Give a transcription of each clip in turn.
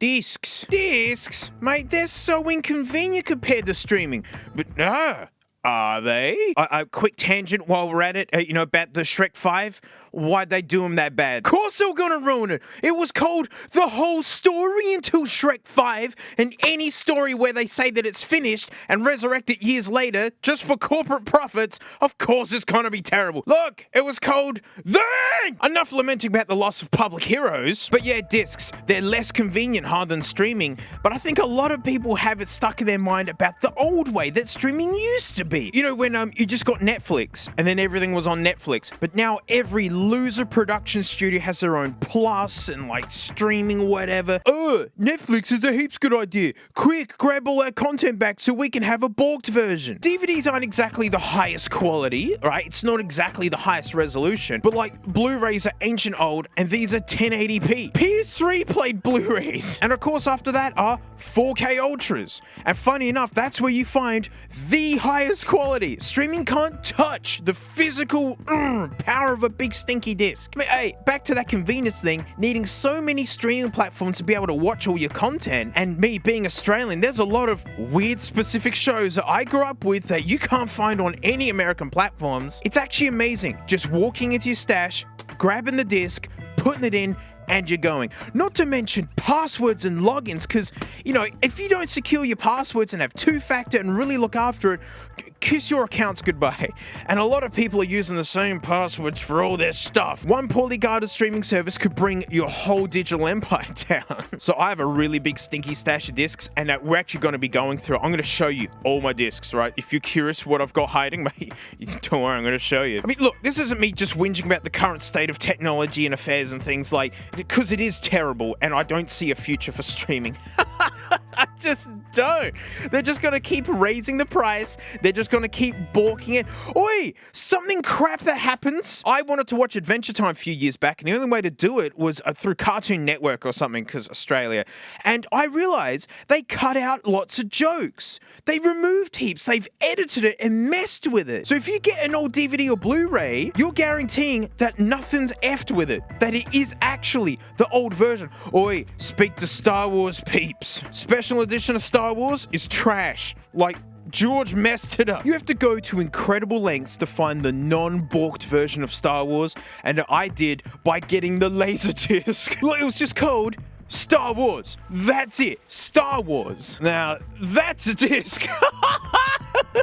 Discs. Discs? Mate, they're so inconvenient compared to streaming. But no. Are they? A quick tangent while we're at it, about the Shrek 5. Why'd they do them that bad? Of course they were gonna ruin it. It was called The Whole Story until Shrek 5, and any story where they say that it's finished and resurrect it years later just for corporate profits, of course it's gonna be terrible. Look, it was called The End! Enough lamenting about the loss of public heroes. But yeah, discs, they're less convenient than streaming, but I think a lot of people have it stuck in their mind about the old way that streaming used to be. You know, when you just got Netflix, and then everything was on Netflix, but now every loser production studio has their own plus and like streaming whatever. Netflix is a heaps good idea. Quick, grab all our content back so we can have a balked version. DVDs aren't exactly the highest quality, right? It's not exactly the highest resolution, but like Blu-rays are ancient old and these are 1080p. PS3 played Blu-rays. And of course after that are 4K Ultras. And funny enough, that's where you find the highest quality. Streaming can't touch the physical power of a big stinky disc. I mean, hey, back to that convenience thing, needing so many streaming platforms to be able to watch all your content, and me being Australian, there's a lot of weird specific shows that I grew up with that you can't find on any American platforms. It's actually amazing just walking into your stash, grabbing the disc, putting it in, and you're going. Not to mention passwords and logins, because, if you don't secure your passwords and have two-factor and really look after it, kiss your accounts goodbye. And a lot of people are using the same passwords for all their stuff. One poorly guarded streaming service could bring your whole digital empire down. So I have a really big stinky stash of discs, and that we're actually going to be going through. I'm going to show you all my discs, right? If you're curious what I've got hiding, mate, don't worry, I'm going to show you. I mean, look, this isn't me just whinging about the current state of technology and affairs and things like, because it is terrible, and I don't see a future for streaming. I just don't. They're just going to keep raising the price. They're just going to keep balking it. Oi, something crap that happens. I wanted to watch Adventure Time a few years back, and the only way to do it was through Cartoon Network or something, because Australia. And I realized they cut out lots of jokes. They removed heaps. They've edited it and messed with it. So if you get an old DVD or Blu-ray, you're guaranteeing that nothing's effed with it. That it is actually the old version. Oi, speak to Star Wars peeps. Special edition of Star Wars is trash. Like, George messed it up. You have to go to incredible lengths to find the non-balked version of Star Wars, and I did by getting the Laserdisc. Well, it was just called Star Wars. That's it. Star Wars. Now, that's a disc.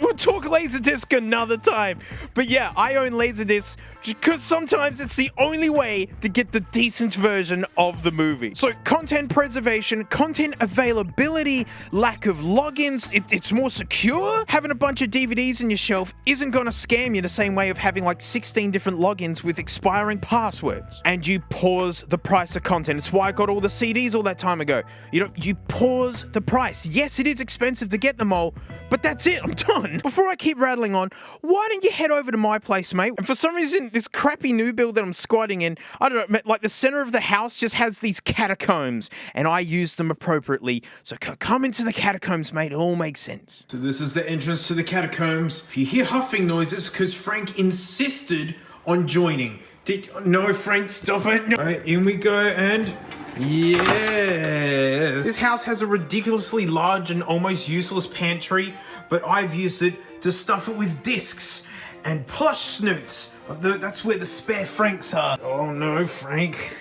We'll talk Laserdisc another time. But yeah, I own Laserdisc because sometimes it's the only way to get the decent version of the movie. So content preservation, content availability, lack of logins, it's more secure. Having a bunch of DVDs in your shelf isn't gonna scam you the same way of having like 16 different logins with expiring passwords. And you pause the price of content. It's why I got all the CDs all that time ago. You pause the price. Yes, it is expensive to get them all, but that's it, I'm done. Before I keep rattling on, why don't you head over to my place, mate? And for some reason, this crappy new build that I'm squatting in, I don't know, like the center of the house just has these catacombs, and I use them appropriately. So come into the catacombs, mate, it all makes sense. So this is the entrance to the catacombs. If you hear huffing noises, because Frank insisted on joining. No, Frank, stop it. No. All right, in we go, and yeah. This house has a ridiculously large and almost useless pantry, but I've used it to stuff it with discs and plush snoots. That's where the spare Franks are. Oh no, Frank.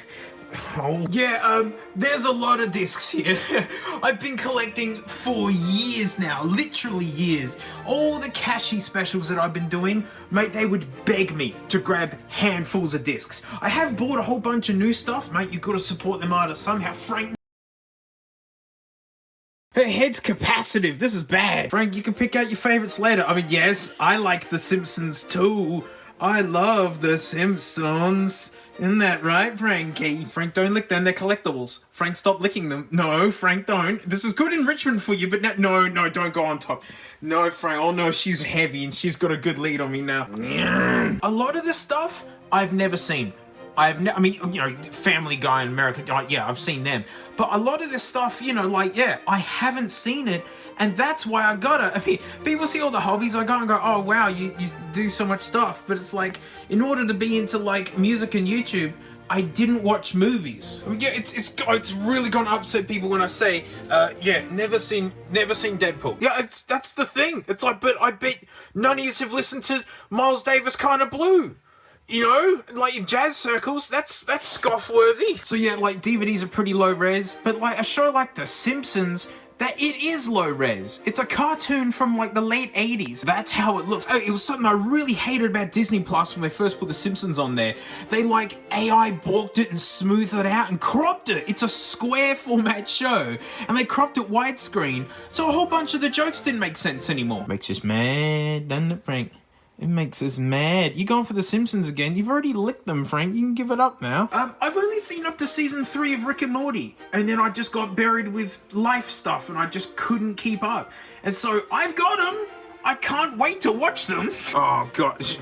Oh. Yeah, there's a lot of discs here. I've been collecting for years now, literally years. All the cashy specials that I've been doing, mate, they would beg me to grab handfuls of discs. I have bought a whole bunch of new stuff, mate. You gotta support them artists somehow. Frank, her head's capacitive. This is bad. Frank, you can pick out your favorites later. I mean, yes, I like The Simpsons too. I love The Simpsons. Isn't that right, Frankie? Frank, don't lick them. They're collectibles. Frank, stop licking them. No, Frank, don't. This is good enrichment for you, but no, don't go on top. No, Frank. Oh, no, she's heavy and she's got a good lead on me now. A lot of this stuff I've never seen. I mean, Family Guy in America, yeah, I've seen them. But a lot of this stuff, I haven't seen it. And that's why I got it. I mean, people see all the hobbies I got and go, oh, wow, you do so much stuff. But it's like, in order to be into, like, music and YouTube, I didn't watch movies. I mean, yeah, it's really gonna upset people when I say, never seen Deadpool. Yeah, that's the thing. It's like, but I bet none of you have listened to Miles Davis Kinda Blue. You know, like in jazz circles, that's scoff-worthy. So yeah, like DVDs are pretty low res, but like a show like The Simpsons, that it is low res. It's a cartoon from like the late 80s. That's how it looks. Oh, it was something I really hated about Disney Plus when they first put The Simpsons on there. They like AI balked it and smoothed it out and cropped it. It's a square format show and they cropped it widescreen. So a whole bunch of the jokes didn't make sense anymore. Makes us mad, doesn't it, Frank? It makes us mad. You're going for The Simpsons again. You've already licked them, Frank. You can give it up now. I've only seen up to season 3 of Rick and Morty. And then I just got buried with life stuff and I just couldn't keep up. And so I've got them. I can't wait to watch them. Oh, gosh.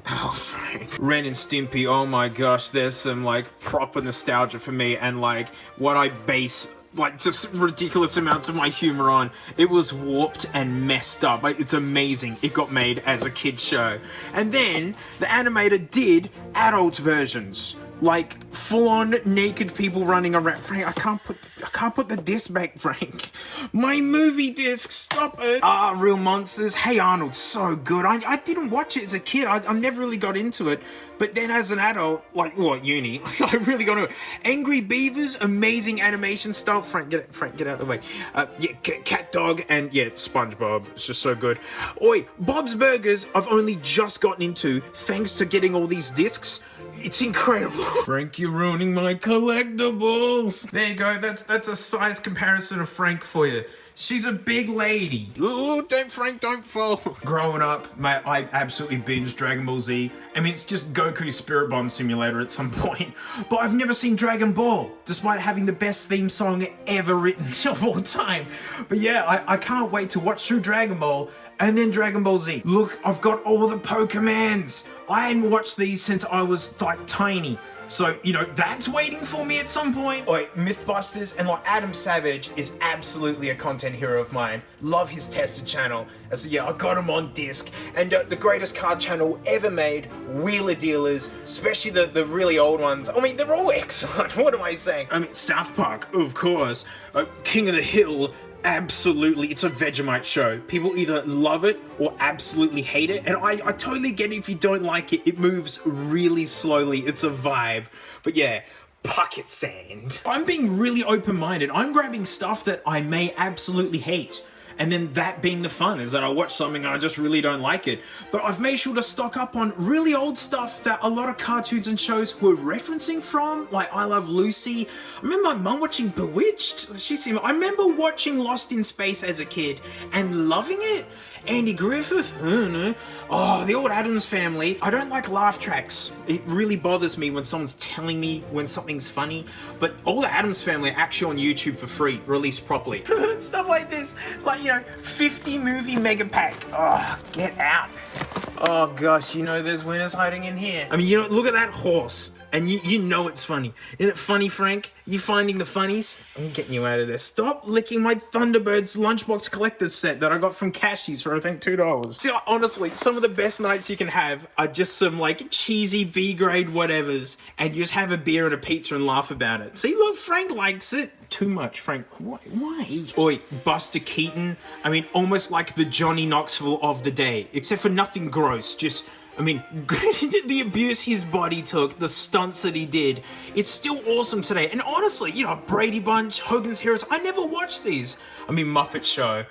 Oh, Frank. Ren and Stimpy, oh my gosh. There's some, like, proper nostalgia for me and, like, what I base like just ridiculous amounts of my humor on. It was warped and messed up. Like, it's amazing it got made as a kid's show. And then the animator did adult versions. Like full-on naked people running around. Frank, I can't put the disc back, Frank. My movie disc, stop it. Real Monsters. Hey Arnold, so good. I didn't watch it as a kid. I never really got into it. But then as an adult, like, uni, I really got into it. Angry Beavers, amazing animation style. Frank, get out of the way. Cat Dog, and yeah, SpongeBob. It's just so good. Oi, Bob's Burgers, I've only just gotten into, thanks to getting all these discs. It's incredible. Frank, you're ruining my collectibles. There you go. That's a size comparison of Frank for you. She's a big lady. Ooh, don't fall. Growing up, mate, I absolutely binged Dragon Ball Z. I mean, it's just Goku's Spirit Bomb Simulator at some point. But I've never seen Dragon Ball, despite having the best theme song ever written of all time. But yeah, I can't wait to watch through Dragon Ball and then Dragon Ball Z. Look, I've got all the Pokemons. I hadn't watched these since I was like tiny. So, you know, that's waiting for me at some point. Oi, Mythbusters and like Adam Savage is absolutely a content hero of mine. Love his tested channel. And so yeah, I got him on disc. And the greatest card channel ever made, Wheeler Dealers, especially the really old ones. I mean, they're all excellent. What am I saying? I mean, South Park, of course. King of the Hill. Absolutely, it's a Vegemite show. People either love it or absolutely hate it, and I totally get it if you don't like it. It moves really slowly, it's a vibe. But yeah, Pocket Sand. I'm being really open-minded. I'm grabbing stuff that I may absolutely hate. And then that being the fun is that I watch something and I just really don't like it. But I've made sure to stock up on really old stuff that a lot of cartoons and shows were referencing from, like I Love Lucy. I remember my mum watching Bewitched. I remember watching Lost in Space as a kid and loving it. Andy Griffith, I don't know. Oh, the old Addams Family. I don't like laugh tracks. It really bothers me when someone's telling me when something's funny. But all the Addams Family are actually on YouTube for free, released properly. Stuff like this. Like, you know, 50 movie mega pack. Oh, get out. Oh gosh, you know there's winners hiding in here. I mean, you know, look at that horse. And you know it's funny. Isn't it funny, Frank? You finding the funnies? I'm getting you out of there. Stop licking my Thunderbirds lunchbox collector's set that I got from Cashies for, I think, $2. See, honestly, some of the best nights you can have are just some, like, cheesy B-grade whatevers, and you just have a beer and a pizza and laugh about it. See, look, Frank likes it. Too much, Frank. Why? Oi, Buster Keaton. I mean, almost like the Johnny Knoxville of the day. Except for nothing gross, just... I mean, the abuse his body took, the stunts that he did, it's still awesome today. And honestly, you know, Brady Bunch, Hogan's Heroes, I never watched these. I mean, Muppet Show.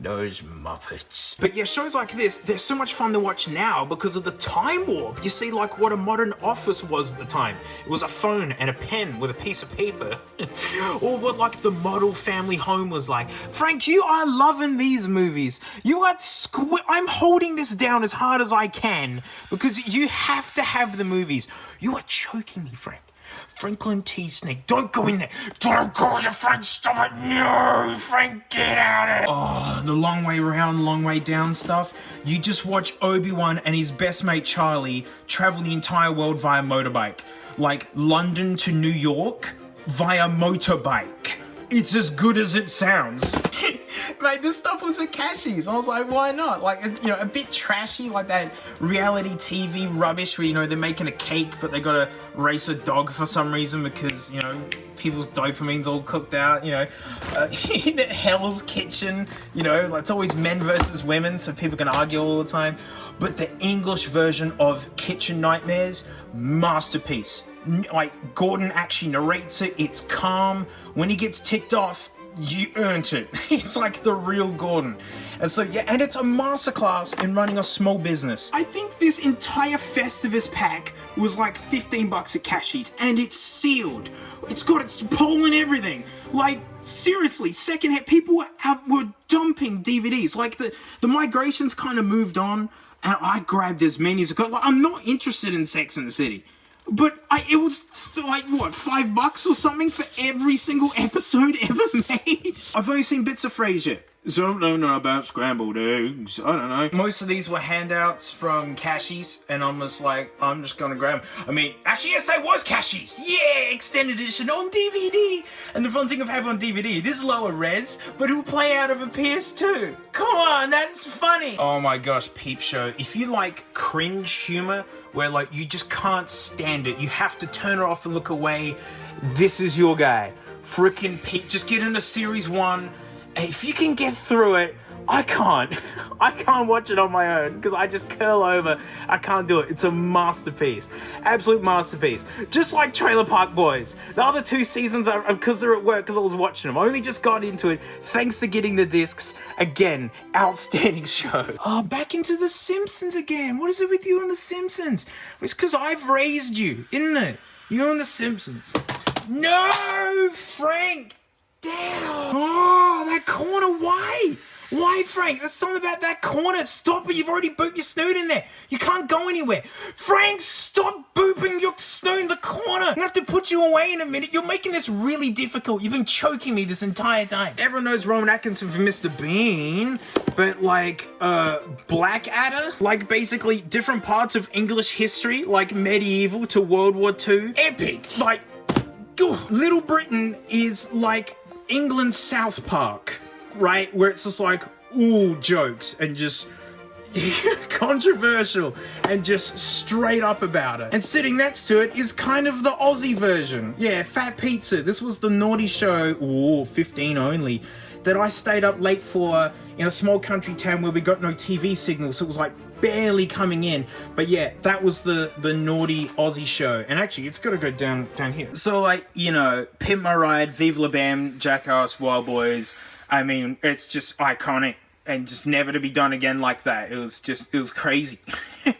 Those Muppets. But yeah, shows like this, they're so much fun to watch now because of the time warp. You see, like, what a modern office was at the time. It was a phone and a pen with a piece of paper. Or what, like, the model family home was like. Frank, you are loving these movies. You are I'm holding this down as hard as I can because you have to have the movies. You are choking me, Frank. Franklin T. Snake, don't go in there. Don't go in there, Frank, stop it. No, Frank, get out of it. Oh, the long way round, long way down stuff. You just watch Obi-Wan and his best mate Charlie travel the entire world via motorbike. Like London to New York via motorbike. It's as good as it sounds. Mate, this stuff was at Cashies. I was like, why not? Like, you know, a bit trashy, like that reality TV rubbish where, you know, they're making a cake, but they gotta race a dog for some reason because, you know, people's dopamine's all cooked out, you know. Hell's Kitchen, you know, like, it's always men versus women, so people can argue all the time. But the English version of Kitchen Nightmares, masterpiece. Like, Gordon actually narrates it, it's calm. When he gets ticked off, you earned it. It's like the real Gordon. And so, yeah, and it's a masterclass in running a small business. I think this entire Festivus pack was like 15 bucks at Cashies, and it's sealed. It's got its pole and everything. Like, seriously, secondhand, people were dumping DVDs. Like, the migration's kind of moved on, and I grabbed as many as I could. Like, I'm not interested in Sex and the City. But it was like, what, $5 or something for every single episode ever made? I've only seen bits of Frasier. So I don't know about scrambled eggs. I don't know. Most of these were handouts from Cashies, and I'm just like, I'm just gonna grab them. I mean, actually, yes, I was Cashies. Yeah, extended edition on DVD. And the fun thing of having on DVD, this is lower res, but it will play out of a PS2. Come on, that's funny. Oh my gosh, Peep Show. If you like cringe humor, where like you just can't stand it, you have to turn it off and look away, this is your guy. Frickin' Peep. Just get into series 1. If you can get through it, I can't watch it on my own because I just curl over. I can't do it. It's a masterpiece. Absolute masterpiece. Just like Trailer Park Boys. The other 2 seasons are because they're at work because I was watching them. I only just got into it thanks to getting the discs. Again, outstanding show. Oh, back into The Simpsons again. What is it with you and The Simpsons? It's because I've raised you, isn't it? You and The Simpsons. No, Frank! Damn! Oh, that corner, why? Why, Frank? There's something about that corner. Stop it, you've already booped your snoot in there. You can't go anywhere. Frank, stop booping your snoot in the corner. I'm gonna have to put you away in a minute. You're making this really difficult. You've been choking me this entire time. Everyone knows Rowan Atkinson from Mr. Bean, but like, Blackadder? Like, basically different parts of English history, like medieval to World War II. Epic! Like, Little Britain is like England's South Park, right? Where it's just like, ooh, jokes and just controversial and just straight up about it. And sitting next to it is kind of the Aussie version. Yeah, Fat Pizza. This was the naughty show, ooh, 15 only, that I stayed up late for in a small country town where we got no TV signal, so it was like barely coming in. But yeah, that was the naughty Aussie show. And actually, it's got to go down here. So like, you know, Pimp My Ride, Viva La Bam, Jackass, Wild Boys. I mean, it's just iconic and just never to be done again like that. It was crazy.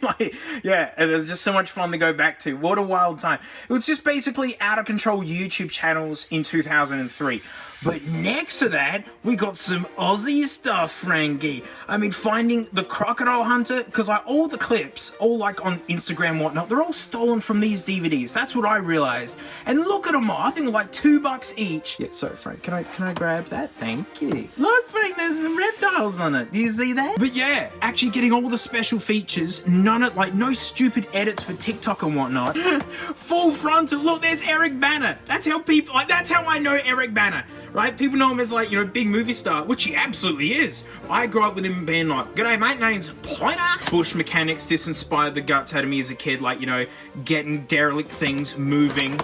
Like, yeah, it was just so much fun to go back to. What a wild time. It was just basically out of control YouTube channels in 2003. But next to that, we got some Aussie stuff, Frankie. I mean, finding the Crocodile Hunter, because like all the clips, all like on Instagram and whatnot, they're all stolen from these DVDs. That's what I realized. And look at them all. I think they're like $2 each. Yeah, sorry, Frank. Can I grab that? Thank you. Look, Frank, there's some reptiles on it. Do you see that? But yeah, actually getting all the special features, no stupid edits for TikTok and whatnot. Full frontal. Look, there's Eric Bana. That's how I know Eric Bana. Right? People know him as like, you know, big movie star, which he absolutely is. I grew up with him being like, g'day mate, name's Pointer. Bush Mechanics, this inspired the guts out of me as a kid, like, you know, getting derelict things moving.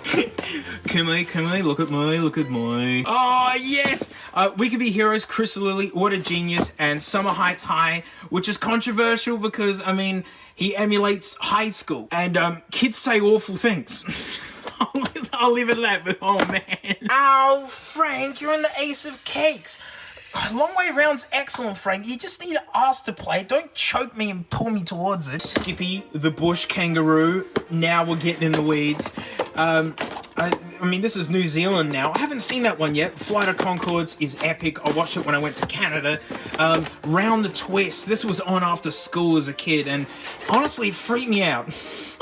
Come on, look at my. Oh, yes! We Could Be Heroes, Chris Lilly, What a Genius, and Summer Heights High, which is controversial because, I mean, he emulates high school, and kids say awful things. I'll leave it at that, but oh man. Ow, Frank, you're in the Ace of Cakes. Long Way Round's excellent, Frank. You just need to ask to play. Don't choke me and pull me towards it. Skippy, the bush kangaroo. Now we're getting in the weeds. I mean, this is New Zealand now. I haven't seen that one yet. Flight of Conchords is epic. I watched it when I went to Canada. Round the Twist. This was on after school as a kid, and honestly, it freaked me out.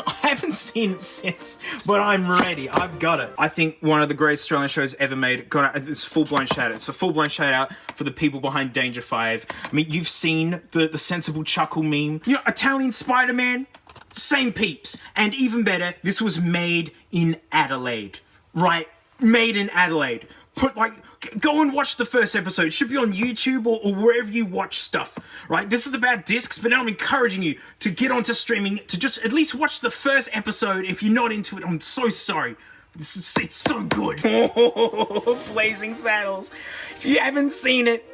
I haven't seen it since, but I'm ready. I've got it. I think one of the greatest Australian shows ever made. It's full-blown shout out. It's a full-blown shout out for the people behind Danger 5. I mean, you've seen the sensible chuckle meme. You know, Italian Spider-Man, same peeps. And even better, this was made in Adelaide. Right, made in Adelaide. Go and watch the first episode. It should be on YouTube or wherever you watch stuff, right? This is about discs, but now I'm encouraging you to get onto streaming, to just at least watch the first episode. If you're not into it, I'm so sorry. It's so good. Blazing Saddles. If you haven't seen it.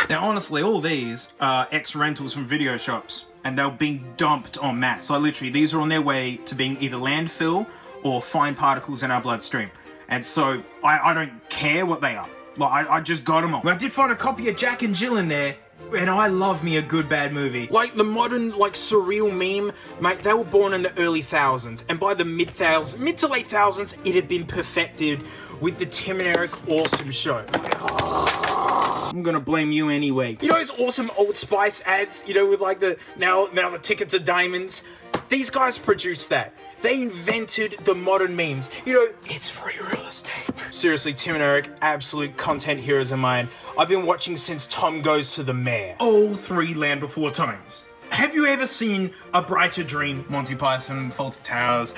Now, honestly, all these are ex-rentals from video shops, and they're being dumped en masse. So literally, these are on their way to being either landfill or fine particles in our bloodstream. And so I don't care what they are. Like, I just got them all. I did find a copy of Jack and Jill in there, and I love me a good bad movie. Like the modern, like surreal meme, mate, they were born in the early thousands, and by the mid to late thousands, it had been perfected with the Tim and Eric Awesome Show. I'm gonna blame you anyway. You know those awesome Old Spice ads, you know, with like the now the tickets are diamonds? These guys produced that. They invented the modern memes. You know, it's free real estate. Seriously, Tim and Eric, absolute content heroes of mine. I've been watching since Tom Goes to the Mayor. All three Land Before Times. Have you ever seen A Brighter Dream? Monty Python, Fawlty Towers.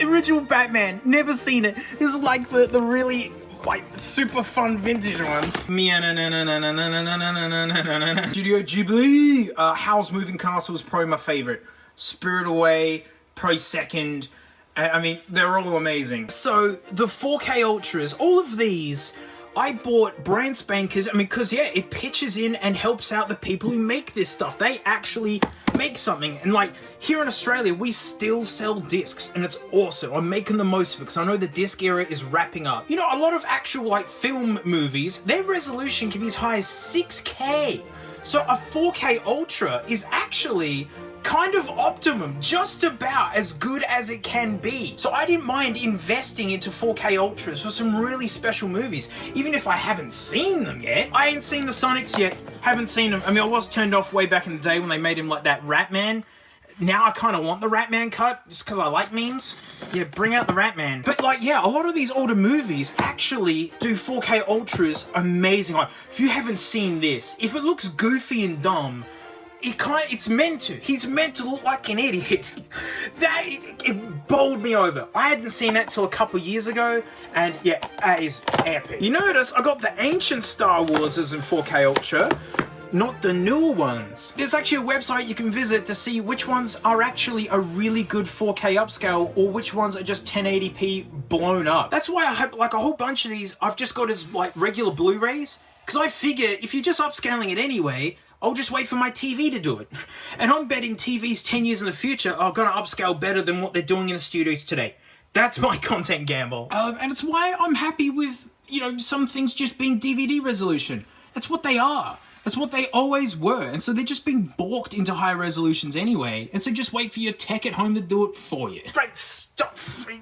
Original Batman. Never seen it. This is like the really like super fun vintage ones. Studio Ghibli. Howl's Moving Castle is probably my favorite. Spirit Away, probably second. I mean, they're all amazing. So the 4K Ultras, all of these, I bought brand spankers. I mean, because yeah, it pitches in and helps out the people who make this stuff. They actually make something. And like here in Australia, we still sell discs, and it's awesome. I'm making the most of it because I know the disc era is wrapping up. You know, a lot of actual like film movies, their resolution can be as high as 6K. So a 4K Ultra is actually kind of optimum, just about as good as it can be. So I didn't mind investing into 4K Ultras for some really special movies, even if I haven't seen them yet. I ain't seen the Sonics yet, haven't seen them. I mean, I was turned off way back in the day when they made him like that Ratman. Now I kind of want the Ratman cut, just because I like memes. Yeah, bring out the Ratman. But like, yeah, a lot of these older movies actually do 4K Ultras amazing. Like, if you haven't seen this, if it looks goofy and dumb, it's meant to. He's meant to look like an idiot. It bowled me over. I hadn't seen that till a couple years ago, and yeah, that is epic. You notice I got the ancient Star Warses in 4K Ultra, not the newer ones. There's actually a website you can visit to see which ones are actually a really good 4K upscale or which ones are just 1080p blown up. That's why I have like a whole bunch of these I've just got as like regular Blu-rays, because I figure if you're just upscaling it anyway, I'll just wait for my TV to do it. And I'm betting TVs 10 years in the future are gonna upscale better than what they're doing in the studios today. That's my content gamble. And it's why I'm happy with, you know, some things just being DVD resolution. That's what they are. That's what they always were. And so they're just being balked into higher resolutions anyway. And so just wait for your tech at home to do it for you. Frank, stop.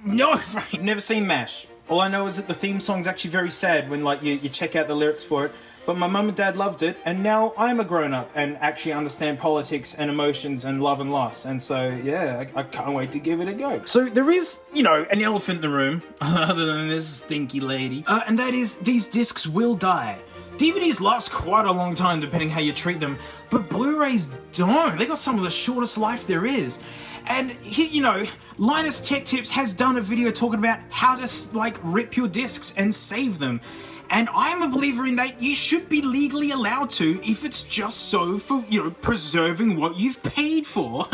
No, Frank. Never seen MASH. All I know is that the theme song's actually very sad when like you check out the lyrics for it. But my mum and dad loved it, and now I'm a grown-up and actually understand politics and emotions and love and loss. And so, yeah, I can't wait to give it a go. So there is, you know, an elephant in the room, other than this stinky lady. And that is, these discs will die. DVDs last quite a long time, depending how you treat them, but Blu-rays don't. They got some of the shortest life there is. And, you know, Linus Tech Tips has done a video talking about how to, like, rip your discs and save them. And I'm a believer in that you should be legally allowed to if it's just so for, you know, preserving what you've paid for.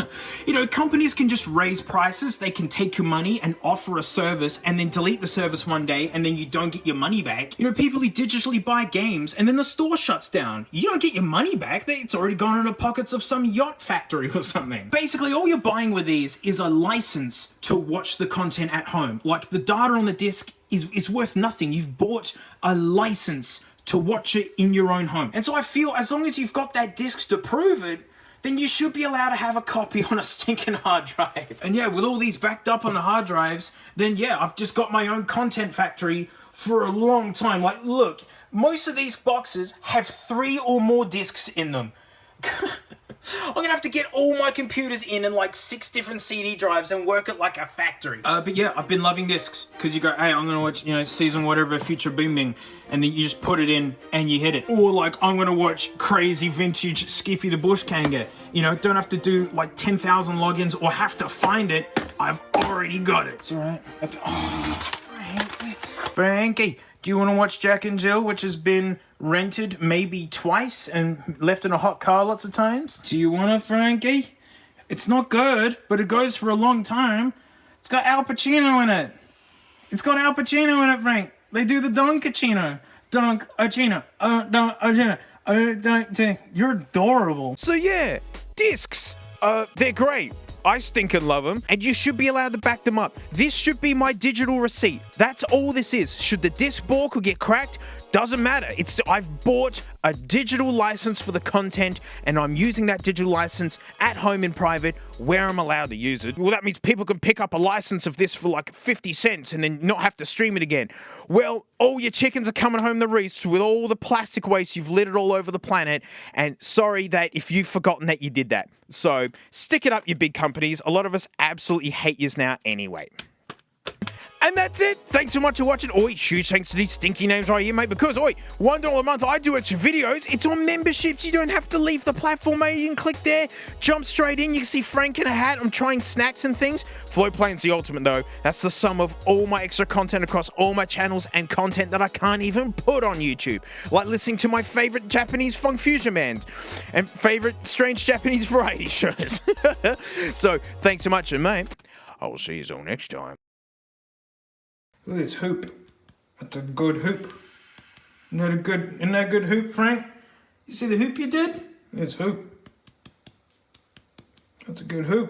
You know, companies can just raise prices, they can take your money and offer a service and then delete the service one day and then you don't get your money back. You know, people who digitally buy games and then the store shuts down. You don't get your money back, it's already gone in the pockets of some yacht factory or something. Basically, all you're buying with these is a license to watch the content at home. Like, the data on the disc is worth nothing. You've bought a license to watch it in your own home. And so I feel as long as you've got that disc to prove it, then you should be allowed to have a copy on a stinking hard drive. And yeah, with all these backed up on the hard drives, then yeah, I've just got my own content factory for a long time. Like, look, most of these boxes have 3 or more discs in them. I'm gonna have to get all my computers in and like 6 different CD drives and work it like a factory. But yeah, I've been loving discs because you go, hey, I'm gonna watch, you know, season whatever Future Bing Bing, and then you just put it in and you hit it. Or like, I'm gonna watch crazy vintage Skippy the Bush Kanga. You know, don't have to do like 10,000 logins or have to find it. I've already got it. It's alright. Oh, Frankie. Do you want to watch Jack and Jill, which has been rented maybe twice and left in a hot car lots of times? Do you want to, Frankie? It's not good, but it goes for a long time. It's got Al Pacino in it. It's got Al Pacino in it, Frank. They do the Dunkachino. Dunkachino. Dunkachino. You're adorable. So yeah, discs. They're great. I stinking love them, and you should be allowed to back them up. This should be my digital receipt. That's all this is. Should the disc balk or get cracked, doesn't matter. I've bought a digital license for the content, and I'm using that digital license at home in private where I'm allowed to use it. Well, that means people can pick up a license of this for like 50 cents and then not have to stream it again. Well, all your chickens are coming home to roost with all the plastic waste you've littered all over the planet, and sorry that if you've forgotten that you did that. So stick it up, you big companies. A lot of us absolutely hate yous now anyway. And that's it. Thanks so much for watching. Oi, huge thanks to these stinky names right here, mate. Because, $1 a month, I do extra videos. It's on memberships. You don't have to leave the platform, mate. You can click there, jump straight in. You can see Frank in a hat. I'm trying snacks and things. Flowplane's the ultimate, though. That's the sum of all my extra content across all my channels and content that I can't even put on YouTube. Like listening to my favorite Japanese funk fusion bands and favorite strange Japanese variety shows. So, thanks so much, and mate, I will see you all next time. Look at this hoop. That's a good hoop. Isn't that a good hoop, Frank? You see the hoop you did? This hoop. That's a good hoop.